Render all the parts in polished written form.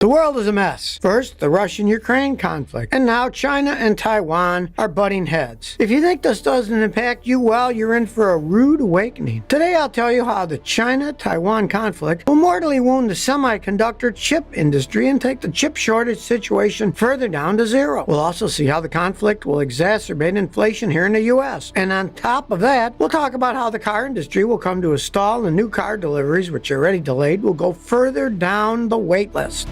The world is a mess. First, the Russian-Ukraine conflict, and now China and Taiwan are butting heads. If you think this doesn't impact you, well, you're in for a rude awakening. Today, I'll tell you how the China-Taiwan conflict will mortally wound the semiconductor chip industry and take the chip shortage situation further down to zero. We'll also see how the conflict will exacerbate inflation here in the U.S. And on top of that, we'll talk about how the car industry will come to a stall and new car deliveries, which are already delayed, will go further down the wait list.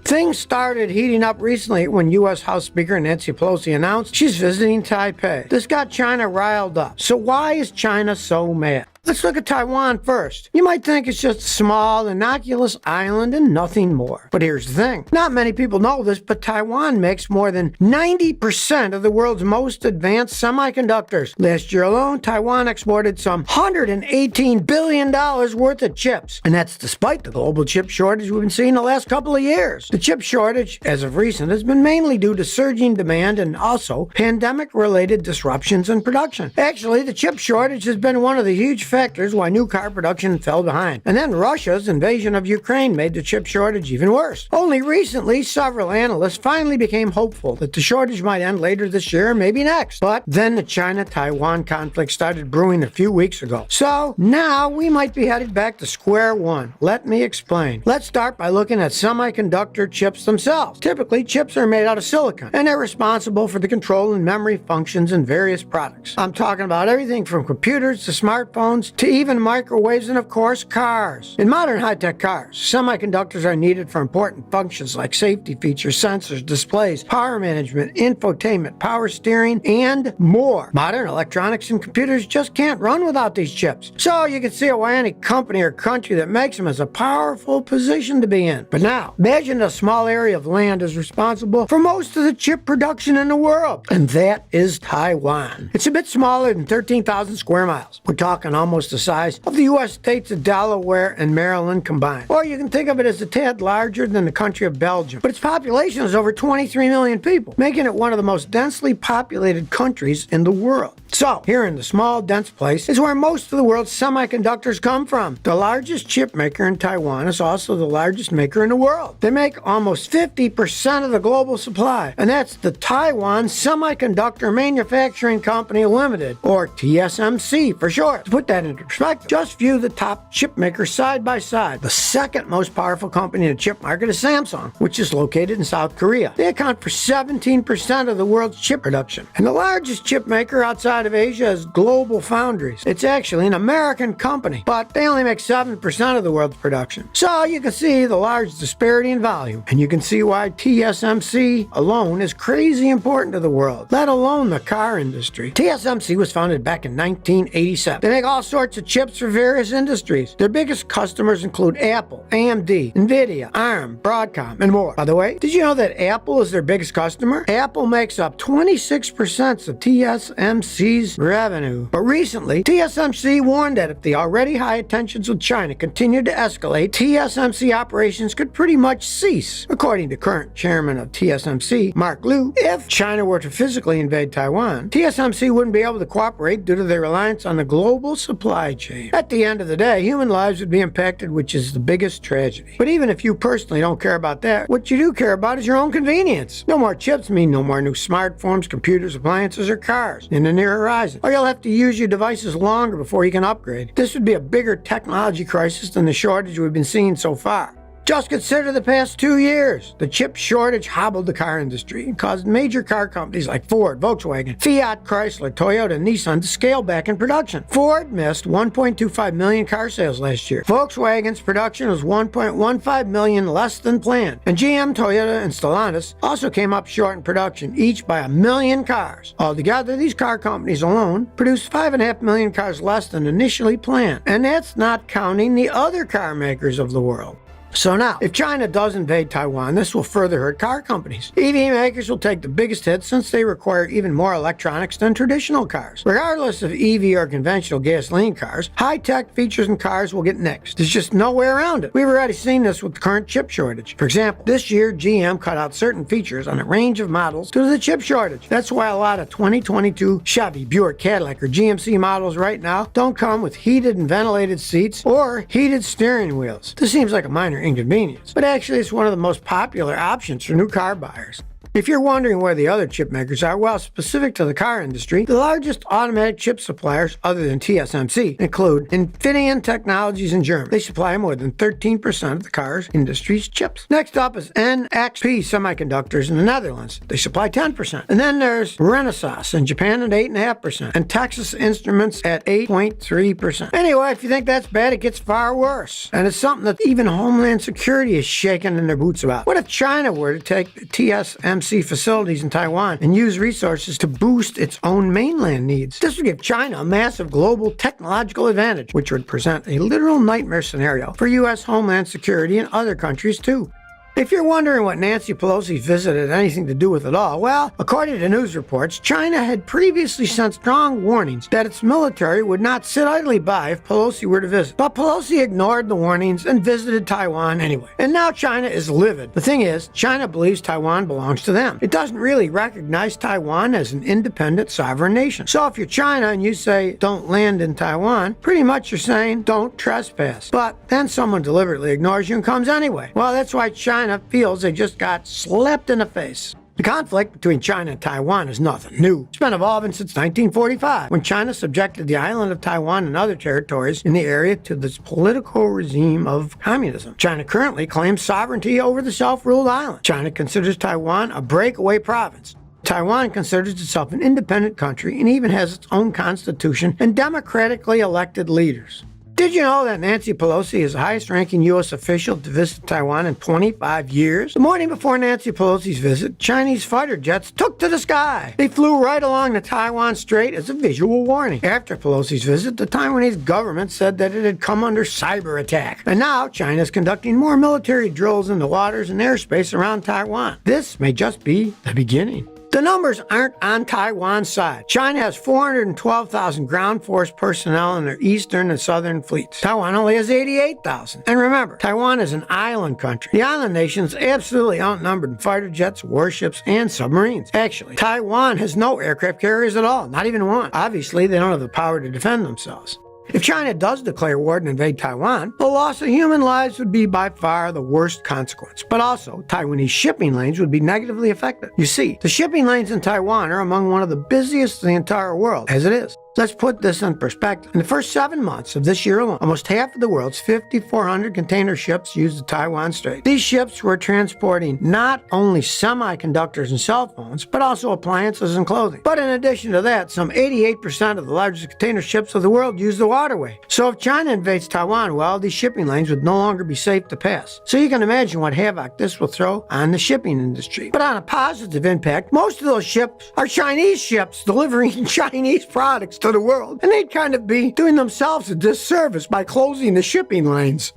Things started heating up recently when U.S. House Speaker Nancy Pelosi announced she's visiting Taipei. This got China riled up. So why is China so mad? Let's look at Taiwan first. You might think it's just a small, innocuous island and nothing more. But here's the thing. Not many people know this, but Taiwan makes more than 90% of the world's most advanced semiconductors. Last year alone, Taiwan exported some $118 billion worth of chips. And that's despite the global chip shortage we've been seeing the last couple of years. The chip shortage, as of recent, has been mainly due to surging demand and also pandemic-related disruptions in production. Actually, the chip shortage has been one of the huge factors why new car production fell behind. And then Russia's invasion of Ukraine made the chip shortage even worse. Only recently, several analysts finally became hopeful that the shortage might end later this year, maybe next. But then the China-Taiwan conflict started brewing a few weeks ago. So now we might be headed back to square one. Let me explain. Let's start by looking at semiconductor chips themselves. Typically, chips are made out of silicon, and they're responsible for the control and memory functions in various products. I'm talking about everything from computers to smartphones to even microwaves and, of course, cars. In modern high-tech cars, semiconductors are needed for important functions like safety features, sensors, displays, power management, infotainment, power steering, and more. Modern electronics and computers just can't run without these chips. So you can see why any company or country that makes them is a powerful position to be in. But now, imagine a small area of land is responsible for most of the chip production in the world, and that is Taiwan. It's a bit smaller than 13,000 square miles. We're talking almost the size of the U.S. states of Delaware and Maryland combined. Or you can think of it as a tad larger than the country of Belgium. But its population is over 23 million people, making it one of the most densely populated countries in the world. So, here in the small, dense place is where most of the world's semiconductors come from. The largest chip maker in Taiwan is also the largest maker in the world. They make almost 50% of the global supply, and that's the Taiwan Semiconductor Manufacturing Company Limited, or TSMC for short. To put that into perspective, just view the top chip makers side by side. The second most powerful company in the chip market is Samsung, which is located in South Korea. They account for 17% of the world's chip production. And the largest chip maker outside of Asia is Global Foundries. It's actually an American company, but they only make 7% of the world's production. So you can see the large disparity in volume, and you can see why TSMC alone is crazy important to the world, let alone the car industry. TSMC was founded back in 1987. They make all sorts of chips for various industries. Their biggest customers include Apple, AMD, Nvidia, ARM, Broadcom, and more. By the way, did you know that Apple is their biggest customer? Apple makes up 26% of TSMC's revenue. But recently, TSMC warned that if the already high tensions with China continue to escalate, TSMC operations could pretty much cease. According to current chairman of TSMC, Mark Liu, if China were to physically invade Taiwan, TSMC wouldn't be able to cooperate due to their reliance on the global supply chain. At the end of the day, human lives would be impacted, which is the biggest tragedy. But even if you personally don't care about that, what you do care about is your own convenience. No more chips mean no more new smartphones, computers, appliances, or cars in the near horizon. Or you'll have to use your devices longer before you can upgrade. This would be a bigger technology crisis than the shortage we've been seeing so far. Just consider the past 2 years. The chip shortage hobbled the car industry and caused major car companies like Ford, Volkswagen, Fiat, Chrysler, Toyota, and Nissan to scale back in production. Ford missed 1.25 million car sales last year. Volkswagen's production was 1.15 million less than planned. And GM, Toyota, and Stellantis also came up short in production, each by 1 million cars. Altogether, these car companies alone produced 5.5 million cars less than initially planned. And that's not counting the other car makers of the world. So now, if China does invade Taiwan, this will further hurt car companies. EV makers will take the biggest hit since they require even more electronics than traditional cars. Regardless of EV or conventional gasoline cars, high-tech features in cars will get nixed. There's just no way around it. We've already seen this with the current chip shortage. For example, this year GM cut out certain features on a range of models due to the chip shortage. That's why a lot of 2022 Chevy, Buick, Cadillac, or GMC models right now don't come with heated and ventilated seats or heated steering wheels. This seems like a minor inconvenience, but actually it's one of the most popular options for new car buyers. If you're wondering where the other chip makers are, well, specific to the car industry, the largest automatic chip suppliers, other than TSMC, include Infineon Technologies in Germany. They supply more than 13% of the car industry's chips. Next up is NXP Semiconductors in the Netherlands. They supply 10%. And then there's Renesas in Japan at 8.5%, and Texas Instruments at 8.3%. Anyway, if you think that's bad, it gets far worse. And it's something that even Homeland Security is shaking in their boots about. What if China were to take the TSMC facilities in Taiwan and use resources to boost its own mainland needs? This would give China a massive global technological advantage, which would present a literal nightmare scenario for U.S. Homeland Security and other countries too. If you're wondering what Nancy Pelosi's visit had anything to do with it all, well, according to news reports, China had previously sent strong warnings that its military would not sit idly by if Pelosi were to visit. But Pelosi ignored the warnings and visited Taiwan anyway. And now China is livid. The thing is, China believes Taiwan belongs to them. It doesn't really recognize Taiwan as an independent sovereign nation. So if you're China and you say, don't land in Taiwan, pretty much you're saying, don't trespass. But then someone deliberately ignores you and comes anyway. Well, that's why China feels they just got slapped in the face. The conflict between China and Taiwan is nothing new. It's been evolving since 1945, when China subjected the island of Taiwan and other territories in the area to this political regime of communism. China currently claims sovereignty over the self-ruled island. China considers Taiwan a breakaway province. Taiwan considers itself an independent country and even has its own constitution and democratically elected leaders. Did you know that Nancy Pelosi is the highest-ranking U.S. official to visit Taiwan in 25 years? The morning before Nancy Pelosi's visit, Chinese fighter jets took to the sky. They flew right along the Taiwan Strait as a visual warning. After Pelosi's visit, the Taiwanese government said that it had come under cyber attack. And now China is conducting more military drills in the waters and airspace around Taiwan. This may just be the beginning. The numbers aren't on Taiwan's side. China has 412,000 ground force personnel in their eastern and southern fleets. Taiwan only has 88,000. And remember, Taiwan is an island country. The island nation is absolutely outnumbered in fighter jets, warships, and submarines. Actually, Taiwan has no aircraft carriers at all, not even one. Obviously, they don't have the power to defend themselves. If China does declare war and invade Taiwan, the loss of human lives would be by far the worst consequence. But also, Taiwanese shipping lanes would be negatively affected. You see, the shipping lanes in Taiwan are among one of the busiest in the entire world, as it is. Let's put this in perspective. In the first 7 months of this year alone, almost half of the world's 5,400 container ships used the Taiwan Strait. These ships were transporting not only semiconductors and cell phones, but also appliances and clothing. But in addition to that, some 88% of the largest container ships of the world use the waterway. So if China invades Taiwan, well, these shipping lanes would no longer be safe to pass. So you can imagine what havoc this will throw on the shipping industry. But on a positive impact, most of those ships are Chinese ships delivering Chinese products to the world, and they'd kind of be doing themselves a disservice by closing the shipping lanes.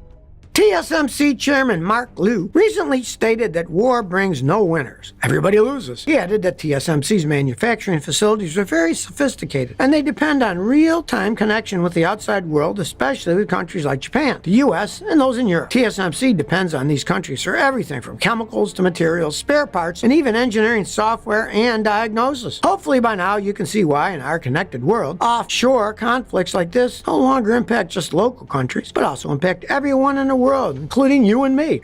TSMC Chairman Mark Liu recently stated that war brings no winners. Everybody loses. He added that TSMC's manufacturing facilities are very sophisticated, and they depend on real-time connection with the outside world, especially with countries like Japan, the US, and those in Europe. TSMC depends on these countries for everything from chemicals to materials, spare parts, and even engineering software and diagnosis. Hopefully by now you can see why in our connected world, offshore conflicts like this no longer impact just local countries, but also impact everyone in the world, including you and me.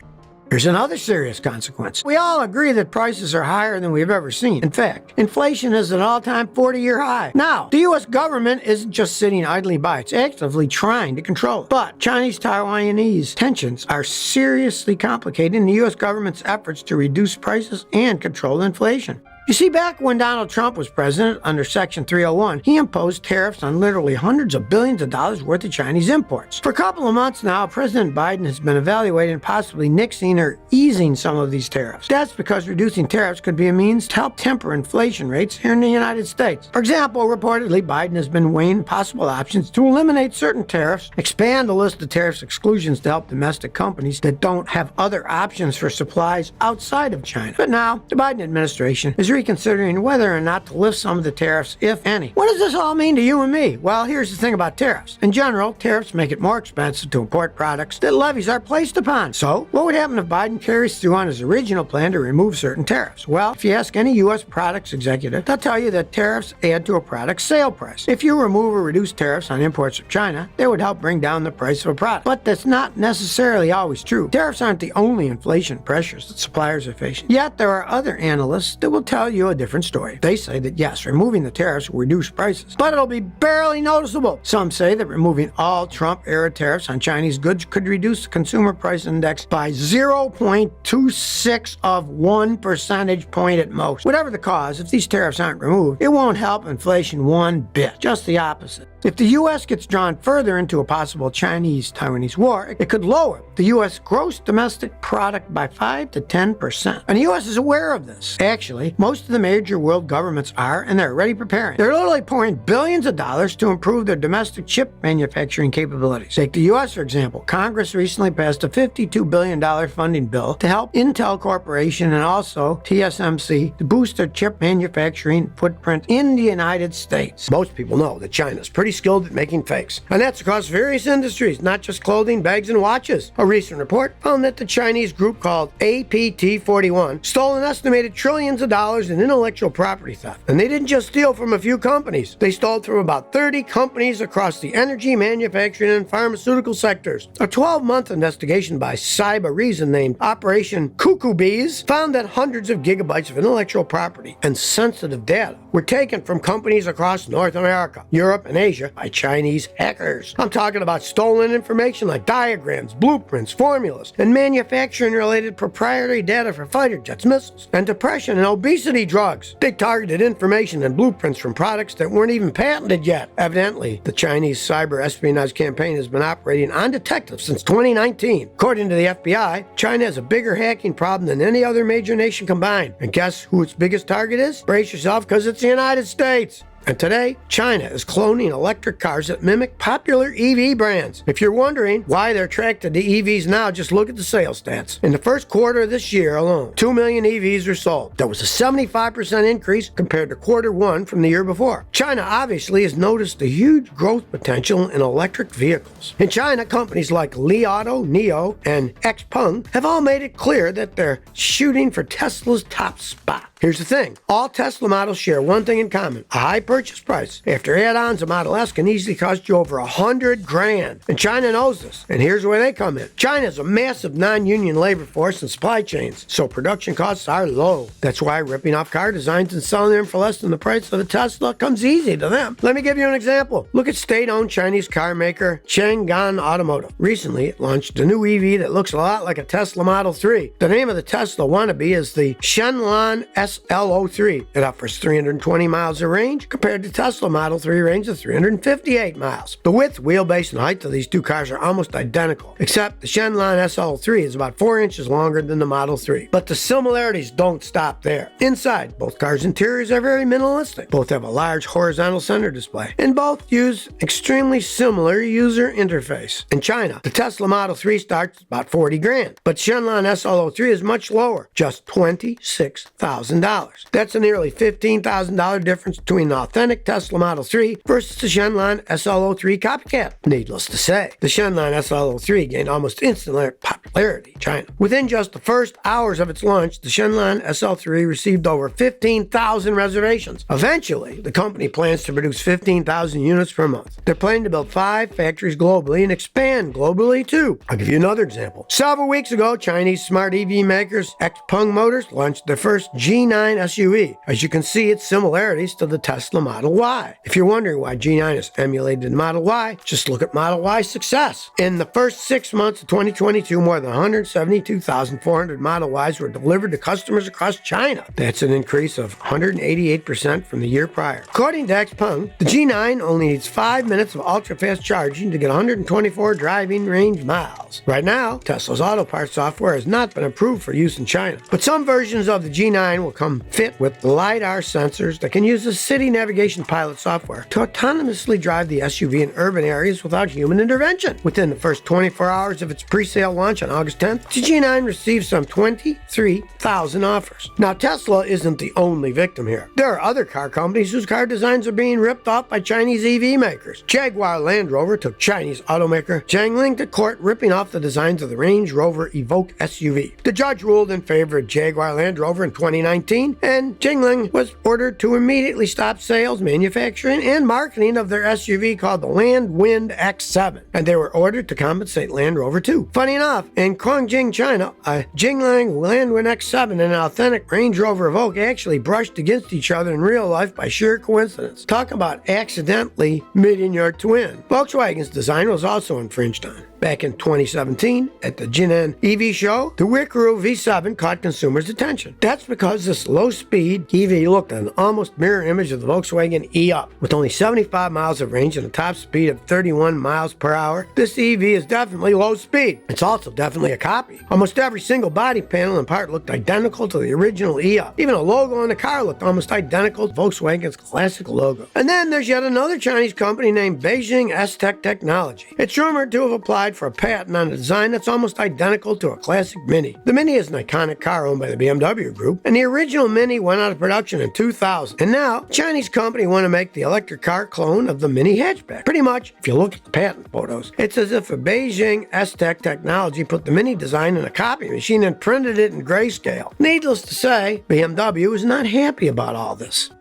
Here's another serious consequence. We all agree that prices are higher than we've ever seen. In fact, inflation is at an all-time 40-year high. Now, the U.S. government isn't just sitting idly by. It's actively trying to control it. But Chinese-Taiwanese tensions are seriously complicating the U.S. government's efforts to reduce prices and control inflation. You see, back when Donald Trump was president under Section 301, he imposed tariffs on literally hundreds of billions of dollars worth of Chinese imports. For a couple of months now, President Biden has been evaluating possibly nixing or easing some of these tariffs. That's because reducing tariffs could be a means to help temper inflation rates here in the United States. For example, reportedly, Biden has been weighing possible options to eliminate certain tariffs, expand the list of tariffs exclusions to help domestic companies that don't have other options for supplies outside of China. But now, the Biden administration is reconsidering whether or not to lift some of the tariffs, if any. What does this all mean to you and me? Well, here's the thing about tariffs. In general, tariffs make it more expensive to import products that levies are placed upon. So, what would happen if Biden carries through on his original plan to remove certain tariffs? Well, if you ask any U.S. products executive, they'll tell you that tariffs add to a product's sale price. If you remove or reduce tariffs on imports from China, they would help bring down the price of a product. But that's not necessarily always true. Tariffs aren't the only inflation pressures that suppliers are facing. Yet, there are other analysts that will tell you a different story. They say that yes, removing the tariffs will reduce prices, but it'll be barely noticeable. Some say that removing all Trump-era tariffs on Chinese goods could reduce the consumer price index by 0.26 of 1 percentage point at most. Whatever the cause, if these tariffs aren't removed, it won't help inflation one bit. Just the opposite. If the U.S. gets drawn further into a possible Chinese-Taiwanese war, it could lower the U.S. gross domestic product by 5 to 10%. And the U.S. is aware of this. Actually, most of the major world governments are, and they're already preparing. They're literally pouring billions of dollars to improve their domestic chip manufacturing capabilities. Take the U.S., for example. Congress recently passed a $52 billion funding bill to help Intel Corporation and also TSMC to boost their chip manufacturing footprint in the United States. Most people know that China's pretty skilled at making fakes, and that's across various industries, not just clothing, bags, and watches. A recent report found that the Chinese group called APT41 stole an estimated trillions of dollars in intellectual property theft. And they didn't just steal from a few companies. They stole from about 30 companies across the energy, manufacturing, and pharmaceutical sectors. A 12-month investigation by Cyber Reason named Operation Cuckoo Bees found that hundreds of gigabytes of intellectual property and sensitive data were taken from companies across North America, Europe, and Asia by Chinese hackers. I'm talking about stolen information like diagrams, blueprints, formulas, and manufacturing-related proprietary data for fighter jets, missiles, and depression and obesity drugs. They targeted information and blueprints from products that weren't even patented yet. Evidently, the Chinese cyber espionage campaign has been operating undetected since 2019. According to the FBI, China has a bigger hacking problem than any other major nation combined. And guess who its biggest target is? Brace yourself, because it's the United States. And today, China is cloning electric cars that mimic popular EV brands. If you're wondering why they're attracted to EVs now, just look at the sales stats. In the first quarter of this year alone, 2 million EVs were sold. That was a 75% increase compared to quarter one from the year before. China obviously has noticed the huge growth potential in electric vehicles. In China, companies like Li Auto, NIO, and XPeng have all made it clear that they're shooting for Tesla's top spot. Here's the thing. All Tesla models share one thing in common: a high purchase price. After add-ons, a Model S can easily cost you over $100,000. And China knows this. And here's where they come in. China has a massive non-union labor force and supply chains, so production costs are low. That's why ripping off car designs and selling them for less than the price of a Tesla comes easy to them. Let me give you an example. Look at state-owned Chinese car maker Chang'an Automotive. Recently, it launched a new EV that looks a lot like a Tesla Model 3. The name of the Tesla wannabe is the Shenlan SL03. It offers 320 miles of range compared to Tesla Model 3 range of 358 miles. The width, wheelbase, and height of these two cars are almost identical, except the Shenlan SL03 is about 4 inches longer than the Model 3. But the similarities don't stop there. Inside, both cars' interiors are very minimalistic. Both have a large horizontal center display, and both use extremely similar user interface. In China, the Tesla Model 3 starts at about $40,000, but Shenlan SL03 is much lower, just $26,000. That's a nearly $15,000 difference between the authentic Tesla Model 3 versus the Shenlan SL03 copycat. Needless to say, the Shenlan SL03 gained almost instant popularity in China. Within just the first hours of its launch, the Shenlan SL3 received over 15,000 reservations. Eventually, the company plans to produce 15,000 units per month. They're planning to build 5 factories globally and expand globally too. I'll give you another example. Several weeks ago, Chinese smart EV makers XPeng Motors launched their first G9 SUV. As you can see, its similarities to the Tesla Model Y. If you're wondering why G9 is emulated the Model Y, just look at Model Y's success. In the first 6 months of 2022, more than 172,400 Model Ys were delivered to customers across China. That's an increase of 188% from the year prior. According to XPeng, the G9 only needs 5 minutes of ultra-fast charging to get 124 driving range miles. Right now, Tesla's auto parts software has not been approved for use in China, but some versions of the G9 will come fit with LiDAR sensors that can use the city navigation pilot software to autonomously drive the SUV in urban areas without human intervention. Within the first 24 hours of its pre-sale launch on August 10th, the G9 received some 23,000 offers. Now, Tesla isn't the only victim here. There are other car companies whose car designs are being ripped off by Chinese EV makers. Jaguar Land Rover took Chinese automaker Jiangling to court, ripping off the designs of the Range Rover Evoque SUV. The judge ruled in favor of Jaguar Land Rover in 2019, and Jiangling was ordered to immediately stop sales, manufacturing, and marketing of their SUV called the Land Wind X7, and they were ordered to compensate Land Rover too. Funny enough, in Guangdong, China, a Jiangling Land Wind X7 and an authentic Range Rover Evoque actually brushed against each other in real life by sheer coincidence. Talk about accidentally meeting your twin. Volkswagen's design was also infringed on. Back in 2017, at the Jinan EV show, the Wicaro V7 caught consumers' attention. That's because this low-speed EV looked an almost mirror image of the Volkswagen e-Up. With only 75 miles of range and a top speed of 31 miles per hour, this EV is definitely low speed. It's also definitely a copy. Almost every single body panel and part looked identical to the original e-Up. Even the logo on the car looked almost identical to Volkswagen's classic logo. And then there's yet another Chinese company named Beijing S-Tech Technology. It's rumored to have applied for a patent on a design that's almost identical to a classic Mini. The Mini is an iconic car owned by the BMW Group, and the original Mini went out of production in 2000. And now, the Chinese company want to make the electric car clone of the Mini hatchback. Pretty much, if you look at the patent photos, it's as if a Beijing S-Tech Technology put the Mini design in a copy machine and printed it in grayscale. Needless to say, BMW is not happy about all this.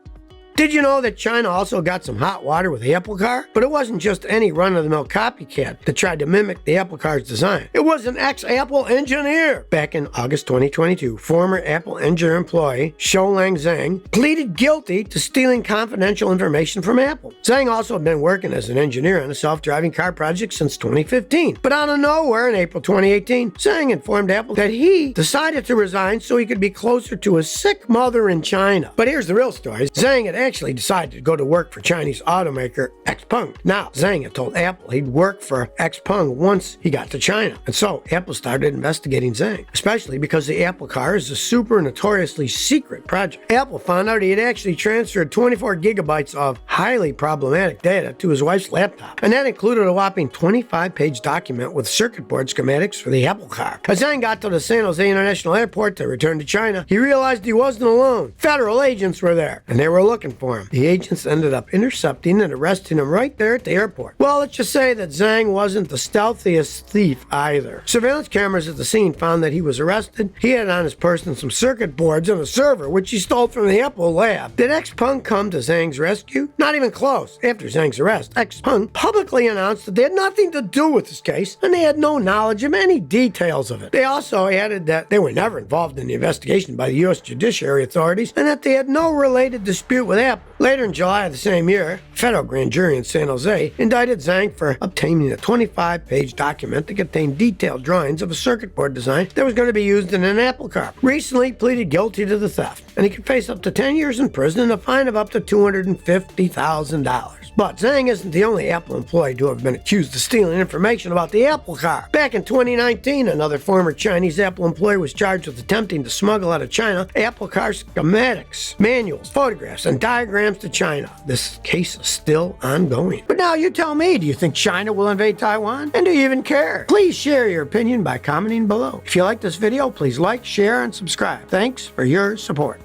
Did you know that China also got some hot water with the Apple car? But it wasn't just any run-of-the-mill copycat that tried to mimic the Apple car's design. It was an ex-Apple engineer. Back in August 2022, former Apple engineer employee Shoulang Zhang pleaded guilty to stealing confidential information from Apple. Zhang also had been working as an engineer on a self-driving car project since 2015. But out of nowhere in April 2018, Zhang informed Apple that he decided to resign so he could be closer to his sick mother in China. But here's the real story. Zhang had actually decided to go to work for Chinese automaker XPeng. Now, Zhang had told Apple he'd work for XPeng once he got to China. And so, Apple started investigating Zhang, especially because the Apple car is a super notoriously secret project. Apple found out he had actually transferred 24 gigabytes of highly problematic data to his wife's laptop. And that included a whopping 25-page document with circuit board schematics for the Apple car. As Zhang got to the San Jose International Airport to return to China, he realized he wasn't alone. Federal agents were there, and they were looking for him. The agents ended up intercepting and arresting him right there at the airport. Well, let's just say that Zhang wasn't the stealthiest thief either. Surveillance cameras at the scene found that he was arrested. He had on his person some circuit boards and a server, which he stole from the Apple lab. Did XPeng come to Zhang's rescue? Not even close. After Zhang's arrest, XPeng publicly announced that they had nothing to do with this case, and they had no knowledge of any details of it. They also added that they were never involved in the investigation by the U.S. judiciary authorities, and that they had no related dispute with Apple. Later in July of the same year, a federal grand jury in San Jose indicted Zhang for obtaining a 25-page document that contained detailed drawings of a circuit board design that was going to be used in an Apple car. Recently, he pleaded guilty to the theft, and he could face up to 10 years in prison and a fine of up to $250,000. But Zhang isn't the only Apple employee to have been accused of stealing information about the Apple car. Back in 2019, another former Chinese Apple employee was charged with attempting to smuggle out of China Apple car schematics, manuals, photographs, and diagrams to China. This case is still ongoing. But now you tell me, do you think China will invade Taiwan? And do you even care? Please share your opinion by commenting below. If you like this video, please like, share, and subscribe. Thanks for your support.